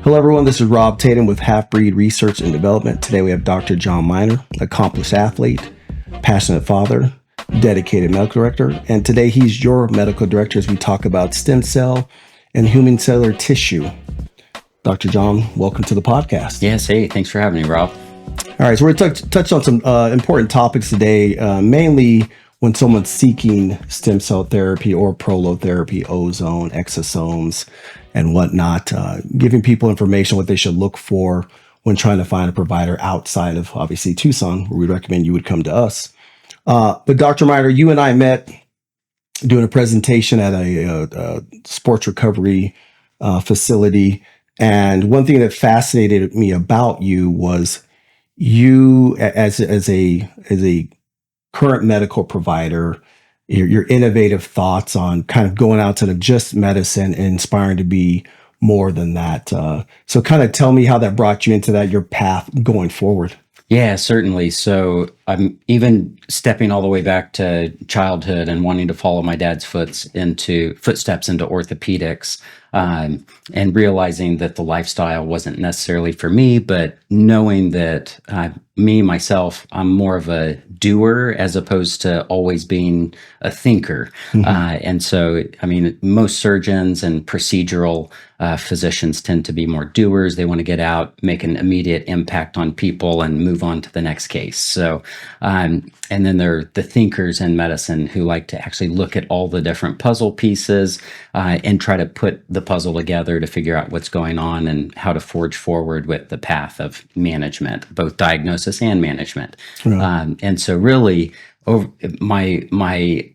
Hello, everyone. This is Rob Tatum with Half Breed Research and Development. Today we have Dr. John Miner, accomplished athlete, passionate father, dedicated medical director. And today he's your medical director as we talk about stem cell and human cellular tissue. Dr. John, welcome to the podcast. Yes. Hey, thanks for having me, Rob. All right. So we're going to touch on some important topics today, mainly when someone's seeking stem cell therapy or prolotherapy, ozone, exosomes, and whatnot, giving people information what they should look for when trying to find a provider outside of, obviously, Tucson, where we recommend you would come to us. But Dr. Miner, you and I met doing a presentation at a sports recovery facility. And one thing that fascinated me about you was you, as a current medical provider, your innovative thoughts on kind of going outside of just medicine and inspiring to be more than that. So kind of tell me how that brought you into that, your path going forward. Yeah, certainly. So I'm even stepping all the way back to childhood and wanting to follow my dad's footsteps into orthopedics, and realizing that the lifestyle wasn't necessarily for me, but knowing that myself, I'm more of a doer as opposed to always being a thinker. And so, I mean, most surgeons and procedural physicians tend to be more doers. They want to get out, make an immediate impact on people, and move on to the next case. So, and then there are the thinkers in medicine who like to actually look at all the different puzzle pieces and try to put the puzzle together to figure out what's going on and how to forge forward with the path of management, both diagnosis and management. Right. And so really, my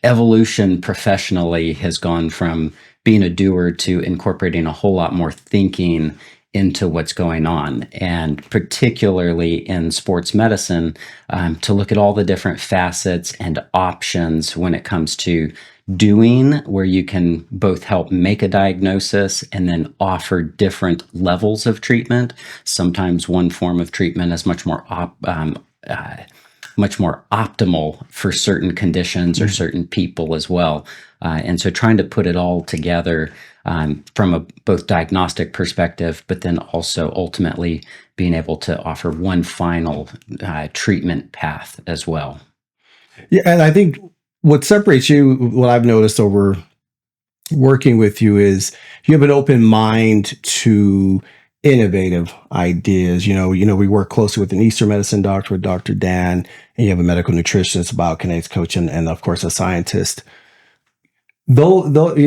evolution professionally has gone from being a doer to incorporating a whole lot more thinking into what's going on, and particularly in sports medicine, to look at all the different facets and options when it comes to doing, where you can both help make a diagnosis and then offer different levels of treatment. Sometimes one form of treatment is much more optimal for certain conditions or certain people as well. And so trying to put it all together from a both diagnostic perspective, but then also ultimately being able to offer one final treatment path as well. Yeah, and I think what separates you, what I've noticed over working with you, is you have an open mind to innovative ideas. You know, we work closely with an Eastern medicine doctor, with Dr. Dan, and you have a medical nutritionist, biokinetics coach, and of course a scientist. Though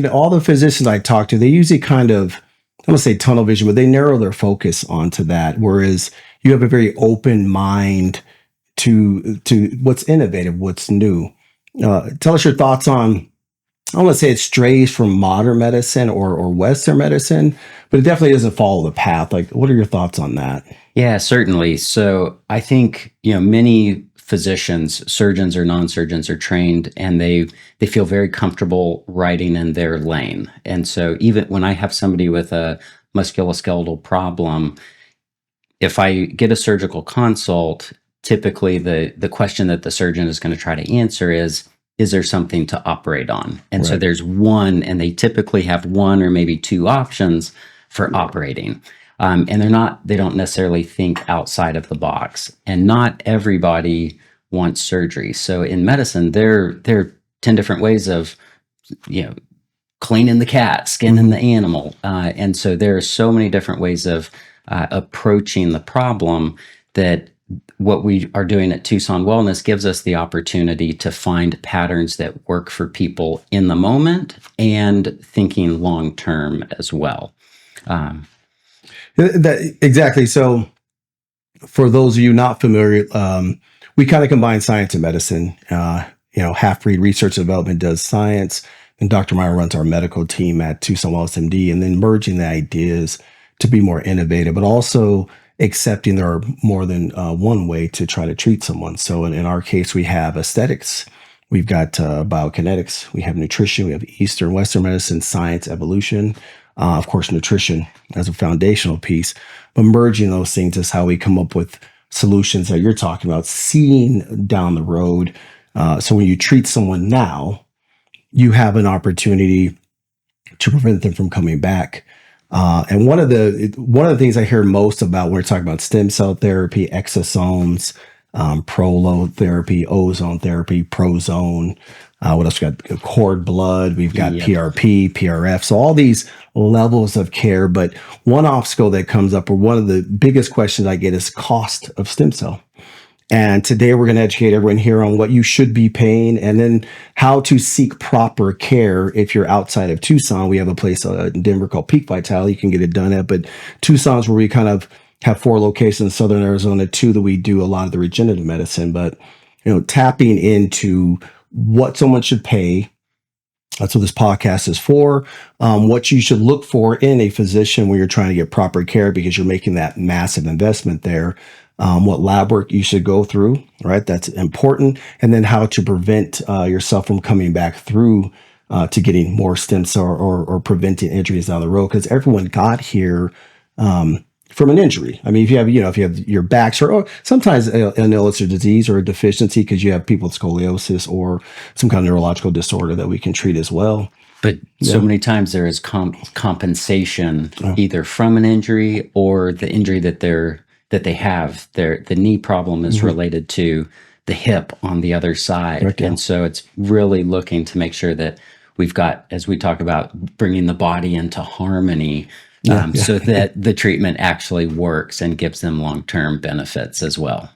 all the physicians I talk to, they usually kind of, I don't want to say tunnel vision, but they narrow their focus onto that. Whereas you have a very open mind to what's innovative, what's new. Tell us your thoughts on, I don't want to say it strays from modern medicine or Western medicine, but it definitely doesn't follow the path. Like, what are your thoughts on that? Yeah, certainly. So I think, many physicians, surgeons or non-surgeons, are trained and they feel very comfortable writing in their lane. And so even when I have somebody with a musculoskeletal problem, if I get a surgical consult, typically the question that the surgeon is going to try to answer is there something to operate on? And right. So there's one, and they typically have one or maybe two options for operating. And they don't necessarily think outside of the box, and not everybody wants surgery. So in medicine, there are 10 different ways of, cleaning the cat, skinning the animal. And so there are so many different ways of approaching the problem that what we are doing at Tucson Wellness gives us the opportunity to find patterns that work for people in the moment and thinking long-term as well. Exactly. So for those of you not familiar, we kind of combine science and medicine. Half Breed Research and Development does science, and Dr. Meyer runs our medical team at Tucson Wellness MD, and then merging the ideas to be more innovative, but also accepting there are more than one way to try to treat someone. So in our case, we have aesthetics, we've got biokinetics, we have nutrition, we have Eastern, Western medicine, science, evolution, of course, nutrition as a foundational piece. But merging those things is how we come up with solutions that you're talking about, seeing down the road. So when you treat someone now, you have an opportunity to prevent them from coming back. And one of the things I hear most about when we're talking about stem cell therapy, exosomes, prolotherapy, ozone therapy, prozone. What else? We got cord blood. We've got Yep. PRP, PRF. So all these levels of care. But one obstacle that comes up, or one of the biggest questions I get, is cost of stem cell. And today we're going to educate everyone here on what you should be paying, and then how to seek proper care if you're outside of Tucson. We have a place in Denver called Peak Vitality. You can get it done at, but Tucson's where we kind of have 4 locations in Southern Arizona, 2 that we do a lot of the regenerative medicine. But, tapping into what someone should pay. That's what this podcast is for. What you should look for in a physician when you're trying to get proper care, because you're making that massive investment there. What lab work you should go through, right? That's important. And then how to prevent yourself from coming back through to getting more stem cell, or preventing injuries down the road. Because everyone got here from an injury. I mean, if you have your backs, or sometimes an illness or disease or a deficiency, because you have people with scoliosis or some kind of neurological disorder that we can treat as well. But so many times there is compensation either from an injury or the injury that they have. The knee problem is related to the hip on the other side. Right, yeah. And so it's really looking to make sure that we've got, as we talk about, bringing the body into harmony, so that the treatment actually works and gives them long-term benefits as well.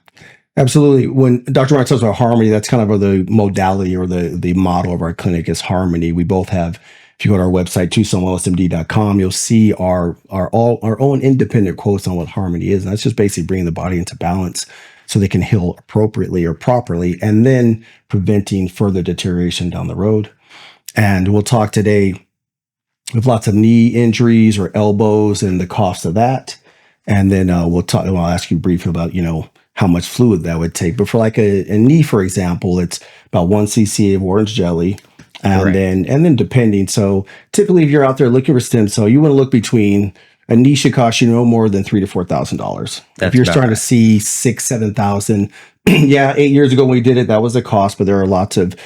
Absolutely. When Dr. Mark talks about harmony, that's kind of the modality, or the model of our clinic is harmony. We both have, if you go to our website, TucsonWellnessMD.com, you'll see our own independent quotes on what harmony is. And that's just basically bringing the body into balance so they can heal appropriately or properly, and then preventing further deterioration down the road. And we'll talk today with lots of knee injuries or elbows and the cost of that. And then I'll ask you briefly about, how much fluid that would take. But for like a knee, for example, it's about 1 cc of orange jelly. And then depending. So typically, if you're out there looking for stem cell, you want to look between, a knee should cost you no more than $3,000 to $4,000. If you're starting to see $6,000, $7,000, 8 years ago when we did it, that was the cost. But there are lots of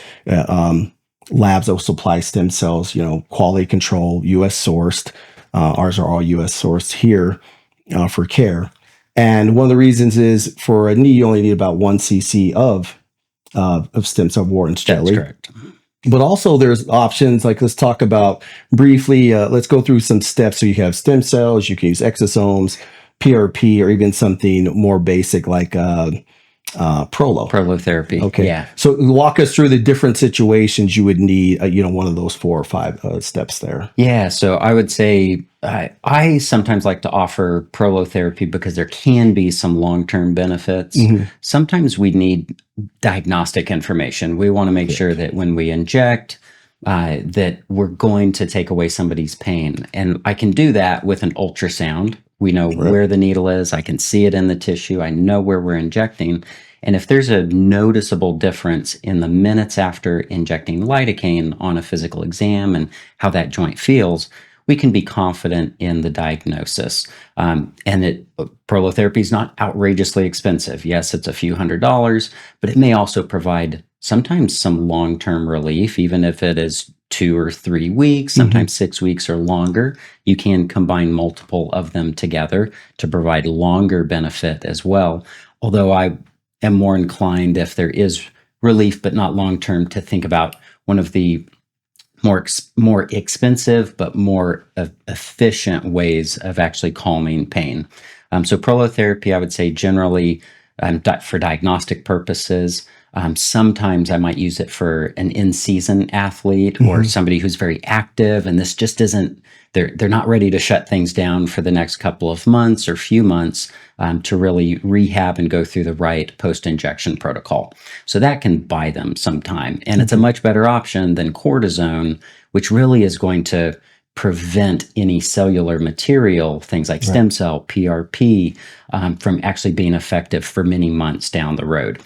labs that will supply stem cells, quality control, U.S. sourced. Ours are all U.S. sourced here for care. And one of the reasons is, for a knee, you only need about 1 cc of stem cell orange jelly. That's correct. But also there's options, like let's talk about briefly, let's go through some steps. So you have stem cells, you can use exosomes, PRP, or even something more basic like Prolotherapy. Okay. Yeah. So walk us through the different situations you would need, one of those 4 or 5 steps there. Yeah. So I would say I sometimes like to offer prolotherapy because there can be some long-term benefits. Sometimes we need diagnostic information. We want to make sure that when we inject, that we're going to take away somebody's pain. And I can do that with an ultrasound. We know where the needle is. I can see it in the tissue. I know where we're injecting. And if there's a noticeable difference in the minutes after injecting lidocaine on a physical exam and how that joint feels, we can be confident in the diagnosis. Prolotherapy is not outrageously expensive. Yes, it's a few $100s, but it may also provide sometimes some long-term relief, even if it is 2 or 3 weeks, sometimes 6 weeks or longer. You can combine multiple of them together to provide longer benefit as well. Although I am more inclined, if there is relief but not long-term, to think about one of the more expensive but more efficient ways of actually calming pain. So prolotherapy, I would say generally for diagnostic purposes. Sometimes I might use it for an in-season athlete or somebody who's very active, and this just isn't, they're not ready to shut things down for the next couple of months or few months to really rehab and go through the right post-injection protocol. So that can buy them some time. And it's a much better option than cortisone, which really is going to prevent any cellular material, things like stem cell, PRP, from actually being effective for many months down the road.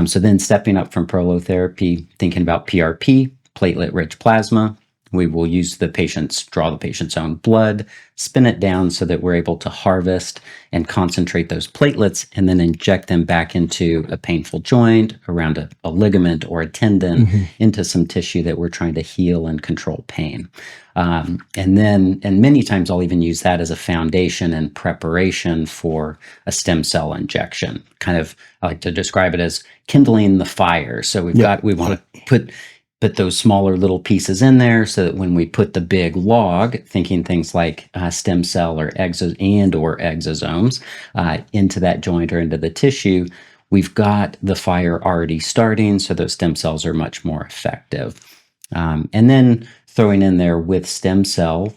So then stepping up from prolotherapy, thinking about PRP, platelet-rich plasma. We will draw the patient's own blood, spin it down so that we're able to harvest and concentrate those platelets, and then inject them back into a painful joint, around a ligament or a tendon, into some tissue that we're trying to heal and control pain. And many times I'll even use that as a foundation and preparation for a stem cell injection. Kind of, I like to describe it as kindling the fire. So we want to put those smaller little pieces in there so that when we put the big log, thinking things like stem cell or exosomes into that joint or into the tissue, we've got the fire already starting, so those stem cells are much more effective. And then throwing in there with stem cell,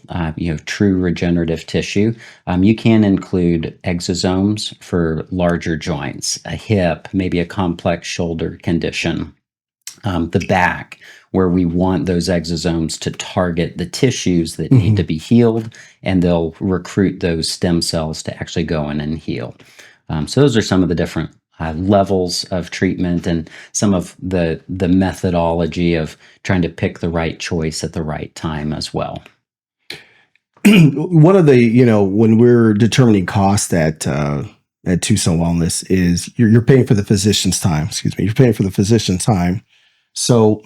true regenerative tissue, you can include exosomes for larger joints, a hip, maybe a complex shoulder condition. The back, where we want those exosomes to target the tissues that need to be healed, and they'll recruit those stem cells to actually go in and heal. So those are some of the different levels of treatment and some of the methodology of trying to pick the right choice at the right time as well. One of the, when we're determining cost at Tucson Wellness is you're paying for the physician's time. Excuse me. You're paying for the physician's time. So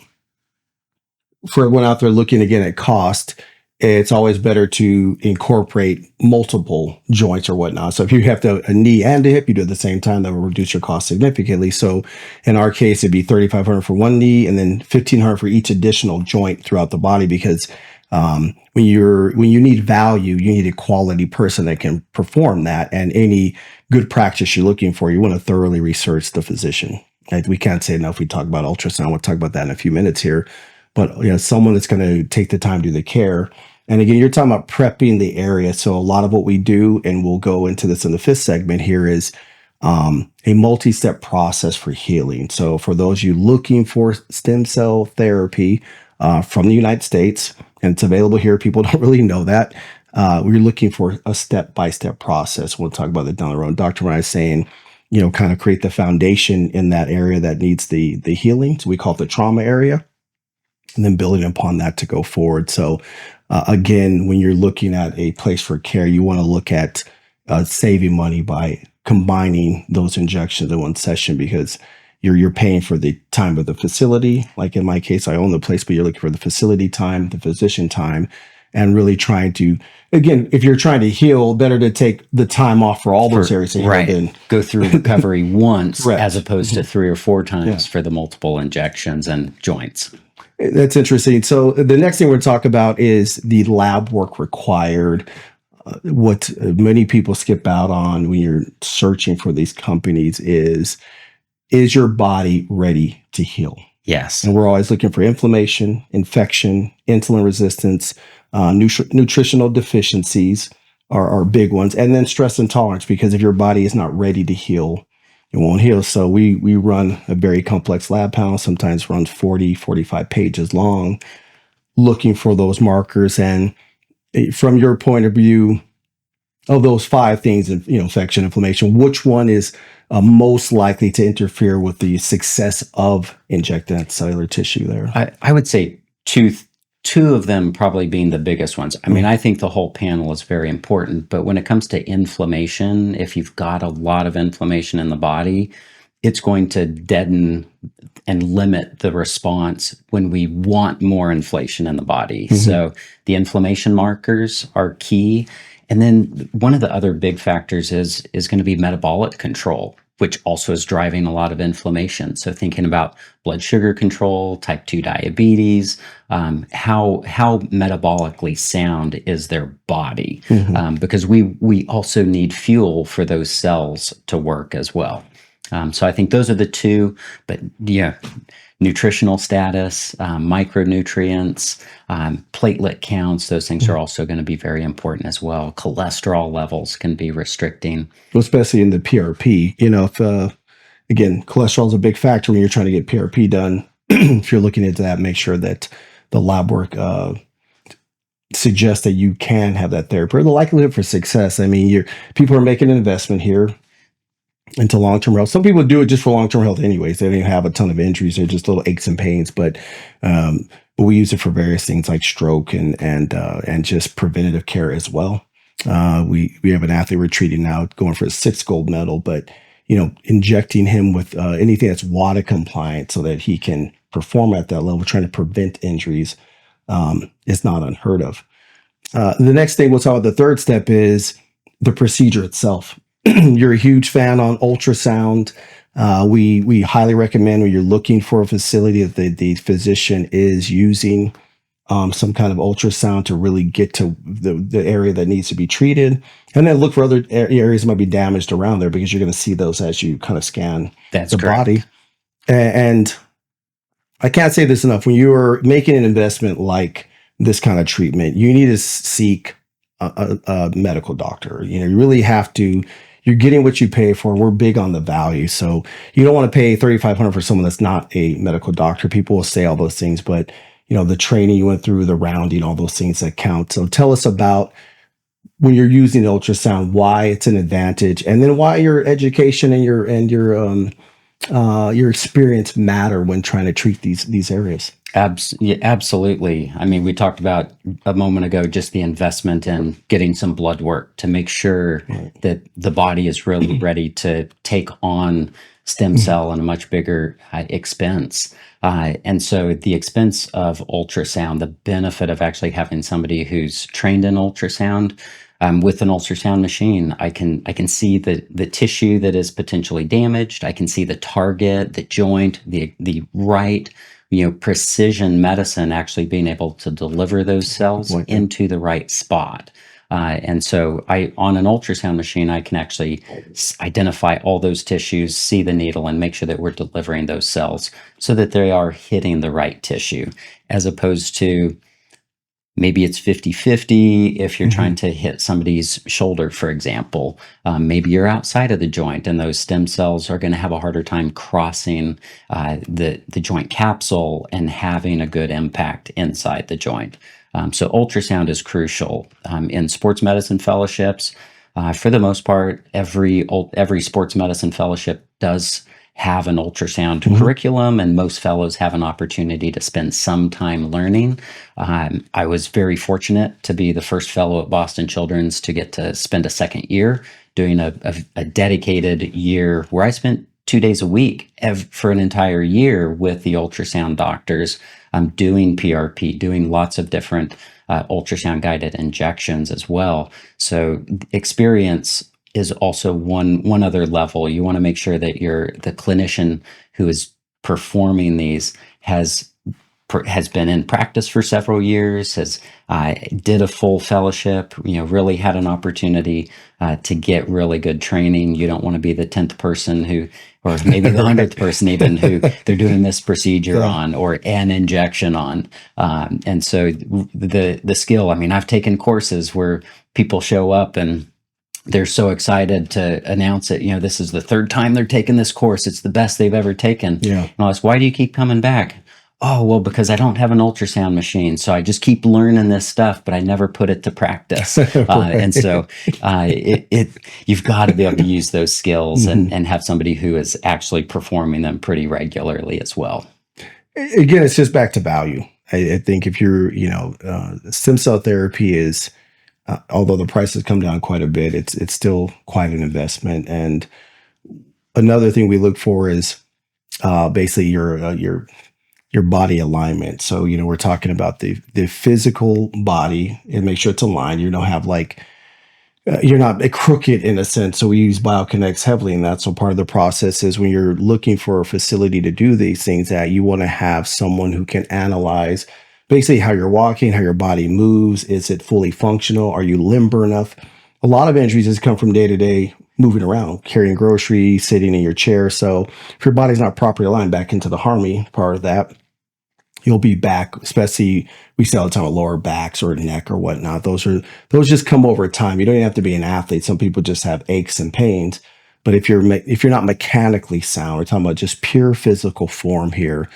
for everyone out there looking again at cost, it's always better to incorporate multiple joints or whatnot. So if you have a knee and a hip, you do it at the same time, that will reduce your cost significantly. So in our case, it'd be $3,500 for one knee and then $1,500 for each additional joint throughout the body, because when you need value, you need a quality person that can perform that. And any good practice you're looking for, you want to thoroughly research the physician. We can't say enough. We talk about ultrasound. We'll talk about that in a few minutes here. But someone that's going to take the time to do the care. And again, you're talking about prepping the area. So a lot of what we do, and we'll go into this in the fifth segment here, is a multi-step process for healing. So for those of you looking for stem cell therapy from the United States, and it's available here, people don't really know that. We're looking for a step-by-step process. We'll talk about that down the road. Dr. Ryan is saying, kind of create the foundation in that area that needs the healing. So we call it the trauma area, and then building upon that to go forward. So again, when you're looking at a place for care, you want to look at saving money by combining those injections in one session, because you're paying for the time of the facility. Like in my case, I own the place, but you're looking for the facility time, the physician time, and really trying to, again, if you're trying to heal, better to take the time off for all those areas. Right. Go through recovery once as opposed to 3 or 4 times for the multiple injections and joints. That's interesting. So the next thing we're going to talk about is the lab work required. What many people skip out on when you're searching for these companies is your body ready to heal? Yes. And we're always looking for inflammation, infection, insulin resistance, nutritional deficiencies are big ones, and then stress intolerance, because if your body is not ready to heal, it won't heal. So we run a very complex lab panel, sometimes runs 40, 45 pages long, looking for those markers. And from your point of view, of those 5 things, infection, inflammation, which one is most likely to interfere with the success of injecting that cellular tissue there? I would say two of them probably being the biggest ones. I mean, I think the whole panel is very important, but when it comes to inflammation, if you've got a lot of inflammation in the body, it's going to deaden and limit the response when we want more inflation in the body. So the inflammation markers are key. And then one of the other big factors is going to be metabolic control, which also is driving a lot of inflammation. So thinking about blood sugar control, type 2 diabetes, how metabolically sound is their body? Because we also need fuel for those cells to work as well. So I think those are the two, but nutritional status, micronutrients, platelet counts, those things are also going to be very important as well. Cholesterol levels can be restricting. Well, especially in the PRP, if, again, cholesterol is a big factor when you're trying to get PRP done. If you're looking into that, make sure that the lab work suggests that you can have that therapy, or the likelihood for success. I mean, people are making an investment here into long-term health. Some people do it just for long-term health anyways. They don't even have a ton of injuries. They're just little aches and pains. But but we use it for various things like stroke and just preventative care as well. We have an athlete we're treating now, going for a 6th gold medal, but injecting him with anything that's WADA compliant so that he can perform at that level, trying to prevent injuries, is not unheard of. The next thing we'll talk about, the third step, is the procedure itself. You're a huge fan on ultrasound. We highly recommend, when you're looking for a facility, that the physician is using some kind of ultrasound to really get to the area that needs to be treated, and then look for other areas that might be damaged around there, because you're going to see those as you kind of scan the body. And I can't say this enough: when you are making an investment like this kind of treatment, you need to seek a medical doctor. You really have to. You're getting what you pay for. We're big on the value, so you don't want to pay $3,500 for someone that's not a medical doctor. People will say all those things, but the training you went through, the rounding, all those things that count. So tell us about, when you're using ultrasound, why it's an advantage, and then why your education and your experience matter when trying to treat these areas. Yeah, absolutely. I mean, we talked about a moment ago just the investment in getting some blood work to make sure that the body is really ready to take on stem cell in a much bigger expense. And so the expense of ultrasound, the benefit of actually having somebody who's trained in ultrasound, with an ultrasound machine, I can see the tissue that is potentially damaged. I can see the target, the joint, the right, precision medicine actually being able to deliver those cells into the right spot. And so on an ultrasound machine, I can actually identify all those tissues, see the needle, and make sure that we're delivering those cells so that they are hitting the right tissue, as opposed to maybe it's 50-50 if you're trying to hit somebody's shoulder, for example. Maybe you're outside of the joint, and those stem cells are going to have a harder time crossing the joint capsule and having a good impact inside the joint. So ultrasound is crucial. In sports medicine fellowships, for the most part, every sports medicine fellowship does have an ultrasound curriculum, and most fellows have an opportunity to spend some time learning. I was very fortunate to be the first fellow at Boston Children's to get to spend a second year doing a dedicated year where I spent 2 days a week for an entire year with the ultrasound doctors, doing PRP, doing lots of different ultrasound guided injections as well. So experience is also one other level. You want to make sure that the clinician who is performing these has been in practice for several years, has did a full fellowship, really had an opportunity to get really good training. You don't want to be the 10th person or maybe the 100th person even, who they're doing this procedure on or an injection on. And so the skill, I mean, I've taken courses where people show up and they're so excited to announce it. This is the 3rd time they're taking this course. It's the best they've ever taken. Yeah. And I was, why do you keep coming back? Oh, well, because I don't have an ultrasound machine. So I just keep learning this stuff, but I never put it to practice. And so you've got to be able to use those skills and have somebody who is actually performing them pretty regularly as well. Again, it's just back to value. I think if you're, stem cell therapy is, although the price has come down quite a bit, it's still quite an investment. And another thing we look for is basically your body alignment. So we're talking about the physical body, and make sure it's aligned. You don't have you're not crooked in a sense. So we use Biomechanics heavily in that. So part of the process is, when you're looking for a facility to do these things, that you want to have someone who can analyze basically how you're walking, how your body moves. Is it fully functional? Are you limber enough? A lot of injuries just come from day to day moving around, carrying groceries, sitting in your chair. So if your body's not properly aligned, back into the harmony part of that, you'll be back, especially we see all the time with lower backs or neck or whatnot. Those just come over time. You don't even have to be an athlete. Some people just have aches and pains. But if you're not mechanically sound, we're talking about just pure physical form here.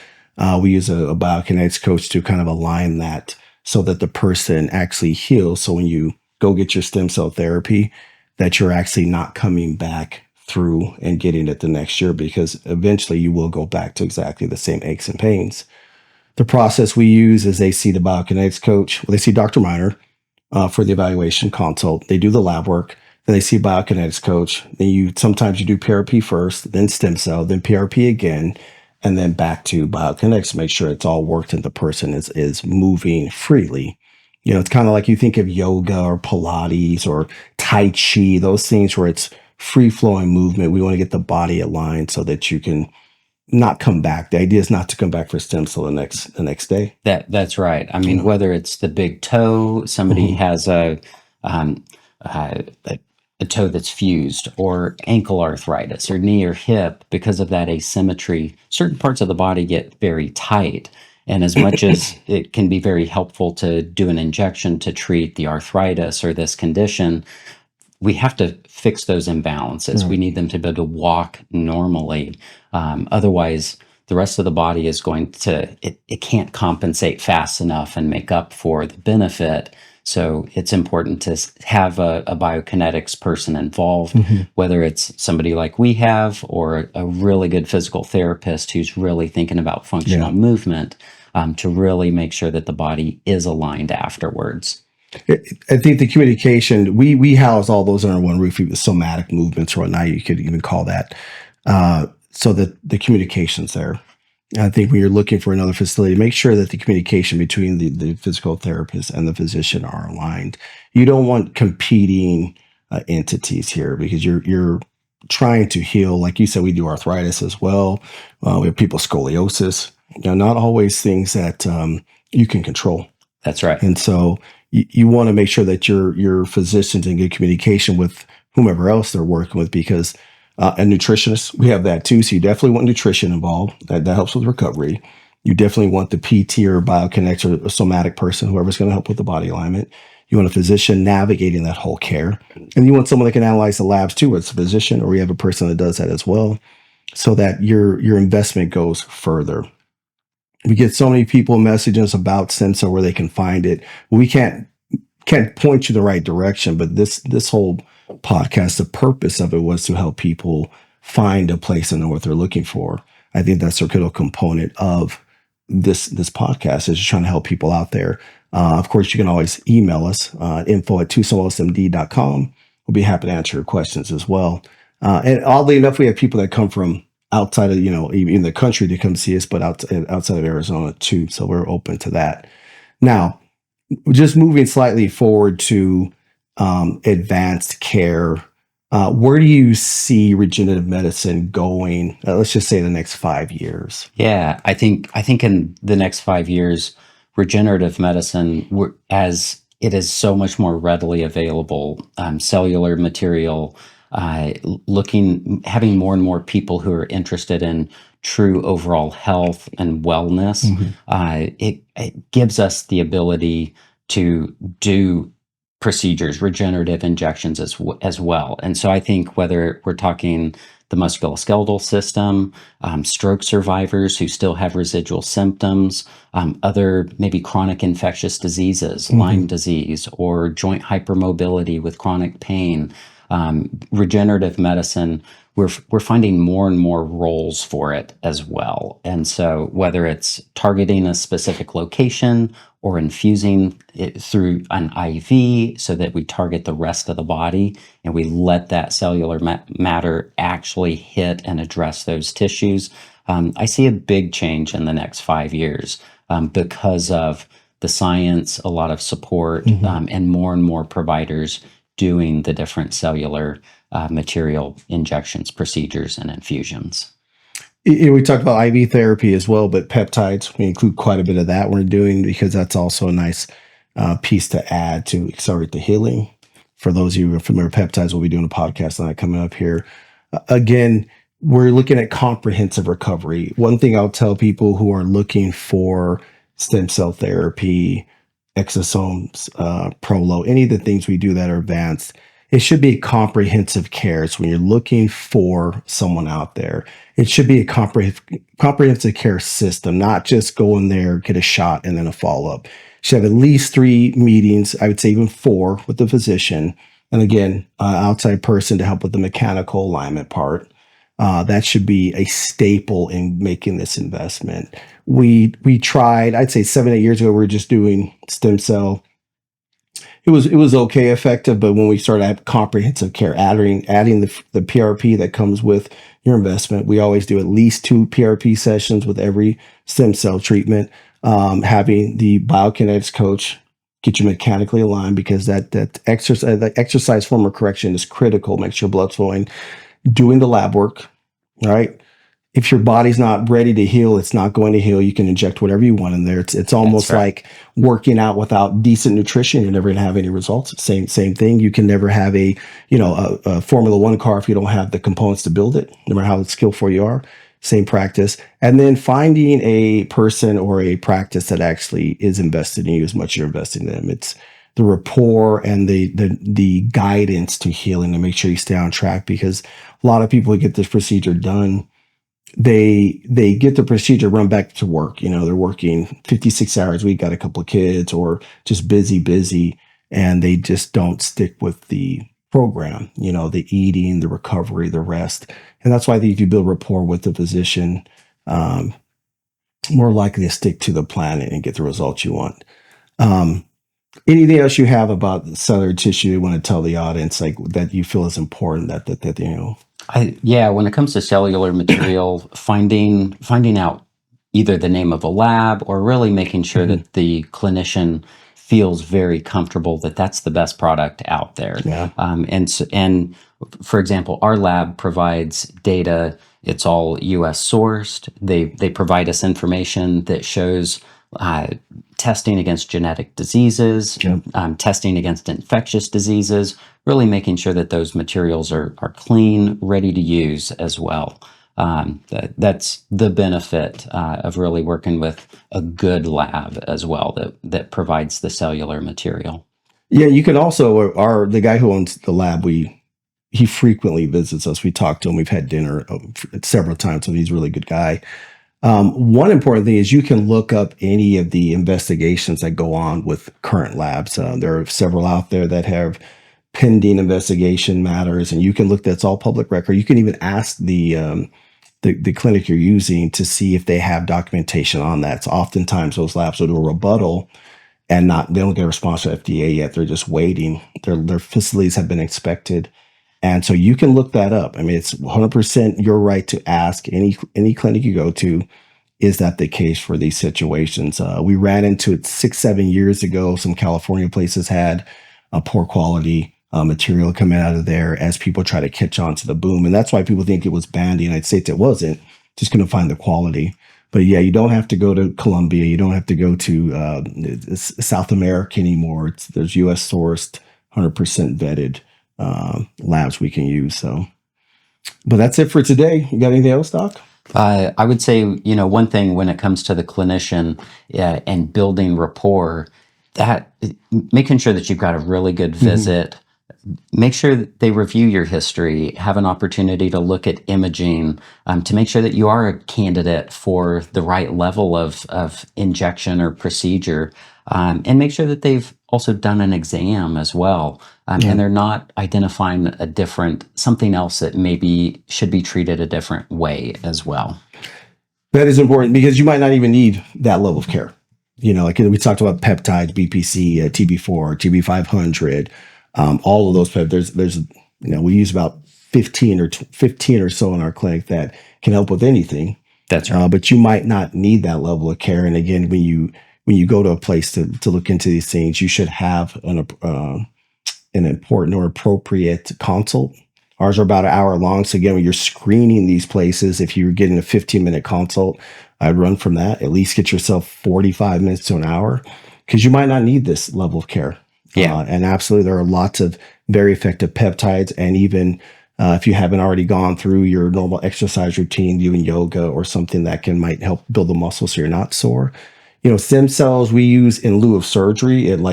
We use a biokinetics coach to kind of align that so that the person actually heals. So when you go get your stem cell therapy, that you're actually not coming back through and getting it the next year, because eventually you will go back to exactly the same aches and pains. The process we use is they see the biokinetics coach, well, they see Dr. Miner for the evaluation consult. They do the lab work, then they see biokinetics coach. Then sometimes you do PRP first, then stem cell, then PRP again, and then back to biokinetics to make sure it's all worked and the person is moving freely. It's kind of like you think of yoga or Pilates or Tai Chi, those things where it's free flowing movement. We want to get the body aligned so that you can not come back. The idea is not to come back for stem cell the next day. That's right. I mean, whether it's the big toe, somebody has um, a toe that's fused, or ankle arthritis, or knee or hip, because of that asymmetry, certain parts of the body get very tight. And as much as it can be very helpful to do an injection to treat the arthritis or this condition, we have to fix those imbalances. We need them to be able to walk normally. Otherwise, the rest of the body is going to, it can't compensate fast enough and make up for the benefit. So it's important to have a biokinetics person involved, whether it's somebody like we have or a really good physical therapist who's really thinking about functional movement, to really make sure that the body is aligned afterwards. I think the communication, we house all those under one roof, the somatic movements or whatnot, you could even call that. So that the communication's there. I think when you're looking for another facility, make sure that the communication between the physical therapist and the physician are aligned. You don't want competing entities here, because you're trying to heal. Like you said, we do arthritis as well. We have people with scoliosis. Not always things that you can control. That's right. And so you want to make sure that your physician's in good communication with whomever else they're working with, because a nutritionist, we have that too. So you definitely want nutrition involved. That helps with recovery. You definitely want the PT or biokinetics or a somatic person, whoever's going to help with the body alignment. You want a physician navigating that whole care. And you want someone that can analyze the labs too, whether it's a physician or you have a person that does that as well, so that your investment goes further. We get so many people messaging us about stem cell where they can find it. We can't point you the right direction, but this whole podcast, the purpose of it was to help people find a place and know what they're looking for. I think that's a critical component of this podcast, is just trying to help people out there. Of course, you can always email us, info@tucsonlsmd.com. We'll be happy to answer your questions as well. And oddly enough, we have people that come from outside of, even the country to come see us, but outside of Arizona too. So we're open to that. Now, just moving slightly forward to advanced care, where do you see regenerative medicine going? Let's just say the next 5 years. Yeah, I think in the next 5 years, regenerative medicine, as it is so much more readily available, cellular material, having more and more people who are interested in true overall health and wellness, it gives us the ability to do procedures, regenerative injections as well. And so I think whether we're talking the musculoskeletal system, stroke survivors who still have residual symptoms, other maybe chronic infectious diseases, Lyme disease, or joint hypermobility with chronic pain, regenerative medicine, we're finding more and more roles for it as well. And so whether it's targeting a specific location or infusing it through an IV so that we target the rest of the body and we let that cellular matter actually hit and address those tissues, I see a big change in the next 5 years because of the science, a lot of support, and more providers doing the different cellular material injections, procedures, and infusions. We talked about IV therapy as well, but peptides, we include quite a bit of that we're doing, because that's also a nice piece to add to accelerate the healing. For those of you who are familiar with peptides, we'll be doing a podcast on that coming up here. Again, we're looking at comprehensive recovery. One thing I'll tell people who are looking for stem cell therapy, exosomes, prolo, any of the things we do that are advanced, it should be a comprehensive care. So when you're looking for someone out there, it should be a comprehensive care system, not just go in there, get a shot, and then a follow-up. You should have at least 3 meetings, I would say even 4, with the physician. And again, outside person to help with the mechanical alignment part. That should be a staple in making this investment. We tried, I'd say 7, 8 years ago, we were just doing stem cell. It was okay effective, but when we started at comprehensive care, adding the PRP that comes with your investment, we always do at least 2 PRP sessions with every stem cell treatment. Having the biokinetics coach get you mechanically aligned, because that exercise form of correction is critical. Make sure blood's flowing. Doing the lab work, all right? If your body's not ready to heal, it's not going to heal. You can inject whatever you want in there. It's almost like working out without decent nutrition. You're never going to have any results. Same thing. You can never have a Formula One car if you don't have the components to build it, no matter how skillful you are. Same practice. And then finding a person or a practice that actually is invested in you as much as you're investing in them. It's the rapport and the guidance to healing to make sure you stay on track, because a lot of people who get this procedure done, they get the procedure, run back to work. They're working 56 hours a week, got a couple of kids, or just busy, and they just don't stick with the program, the eating, the recovery, the rest. And that's why if you build rapport with the physician, more likely to stick to the plan and get the results you want. Anything else you have about cellular tissue you want to tell the audience, like that you feel is important that when it comes to cellular material, finding out either the name of a lab, or really making sure that the clinician feels very comfortable that that's the best product out there. Yeah. And for example, our lab provides data. It's all U.S. sourced. They provide us information that shows testing against genetic diseases, testing against infectious diseases, really making sure that those materials are clean, ready to use as well. That's the benefit of really working with a good lab as well, that provides the cellular material. Yeah, you can also, the guy who owns the lab, he frequently visits us. We talk to him. We've had dinner several times, so he's a really good guy. One important thing is you can look up any of the investigations that go on with current labs. There are several out there that have pending investigation matters, and you can look. That's all public record. You can even ask the clinic you're using to see if they have documentation on that. So oftentimes those labs will do a rebuttal, and they don't get a response from FDA yet. They're just waiting. Their facilities have been inspected. And so you can look that up. I mean, it's 100% your right to ask any clinic you go to, is that the case for these situations? We ran into it 6-7 years ago. Some California places had a poor quality material coming out of there as people try to catch on to the boom. And that's why people think it was banned in the United States. It wasn't. Just couldn't find the quality. But yeah, you don't have to go to Colombia. You don't have to go to South America anymore. There's U.S. sourced, 100% vetted labs we can use. So, but that's it for today. You got anything else, Doc? I would say, one thing when it comes to the clinician and building rapport, that making sure that you've got a really good visit, make sure that they review your history, have an opportunity to look at imaging, to make sure that you are a candidate for the right level of injection or procedure, and make sure that they've also done an exam as well. And they're not identifying something else that maybe should be treated a different way as well. That is important, because you might not even need that level of care. Like we talked about peptides, BPC, TB4, TB500, all of those peptides. There's we use about 15 or so in our clinic that can help with anything. That's right. But you might not need that level of care. And again, when you go to a place to look into these things, you should have an important or appropriate consult. Ours are about an hour long. So again, when you're screening these places, if you're getting a 15-minute consult, I'd run from that. At least get yourself 45 minutes to an hour, because you might not need this level of care. Yeah. And absolutely, there are lots of very effective peptides. And even if you haven't already gone through your normal exercise routine, doing yoga or something that might help build the muscle so you're not sore. Stem cells we use in lieu of surgery. And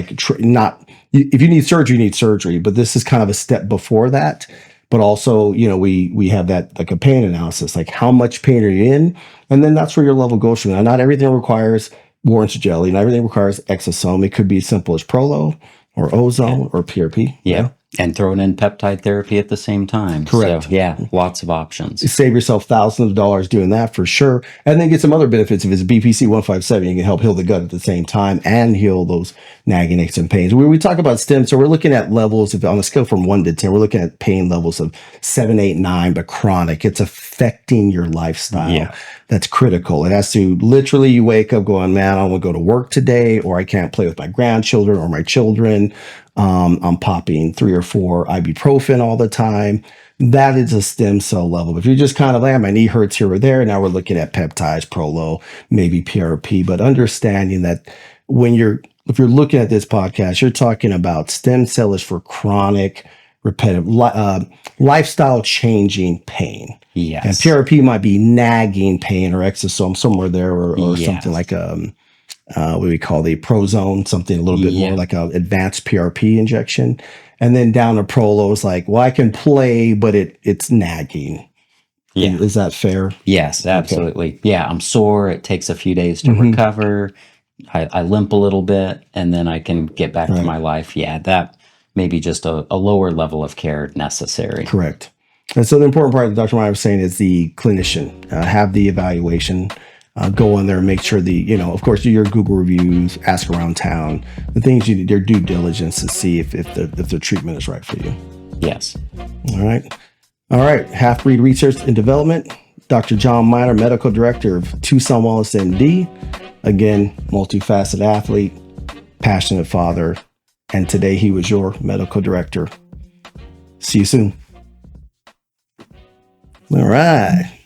if you need surgery, you need surgery. But this is kind of a step before that. But also, we have that like a pain analysis, like how much pain are you in? And then that's where your level goes from. Now, not everything requires Warren's jelly. Not everything requires exosome. It could be as simple as Prolo or ozone or PRP. Yeah. And throwing in peptide therapy at the same time. Correct. So, yeah, lots of options. Save yourself thousands of dollars doing that for sure. And then get some other benefits. If it's BPC 157, you can help heal the gut at the same time and heal those nagging aches and pains. When we talk about stem, so we're looking at levels of, on a scale from 1 to 10, we're looking at pain levels of 7, 8, 9, but chronic. It's affecting your lifestyle. Yeah. That's critical. It has to literally, you wake up going, man, I don't want to go to work today, or I can't play with my grandchildren or my children. I'm popping 3 or 4 ibuprofen all the time. That is a stem cell level. If you're just kind of like, my knee hurts here or there, now we're looking at peptides, Prolo, maybe PRP, but understanding that if you're looking at this podcast, you're talking about stem cell is for chronic, repetitive, lifestyle changing pain. Yes. And PRP might be nagging pain or exosome somewhere there, or Yes. something like what we call the Prozone, something a little bit more like an advanced PRP injection. And then down to Prolo is like, well, I can play, but it's nagging. Yeah. Is that fair? Yes, absolutely. Okay. Yeah, I'm sore. It takes a few days to recover. I limp a little bit, and then I can get back to my life. Yeah, that may be just a lower level of care necessary. Correct. And so the important part that Dr. Meyer was saying is the clinician, have the evaluation, go in there and make sure of course, do your Google reviews, ask around town, the things you need, your due diligence to see if the treatment is right for you. Yes. All right. Half-Breed Research and Development, Dr. John Miner, Medical Director of Tucson Wellness MD. Again, multifaceted athlete, passionate father, and today he was your medical director. See you soon. All right.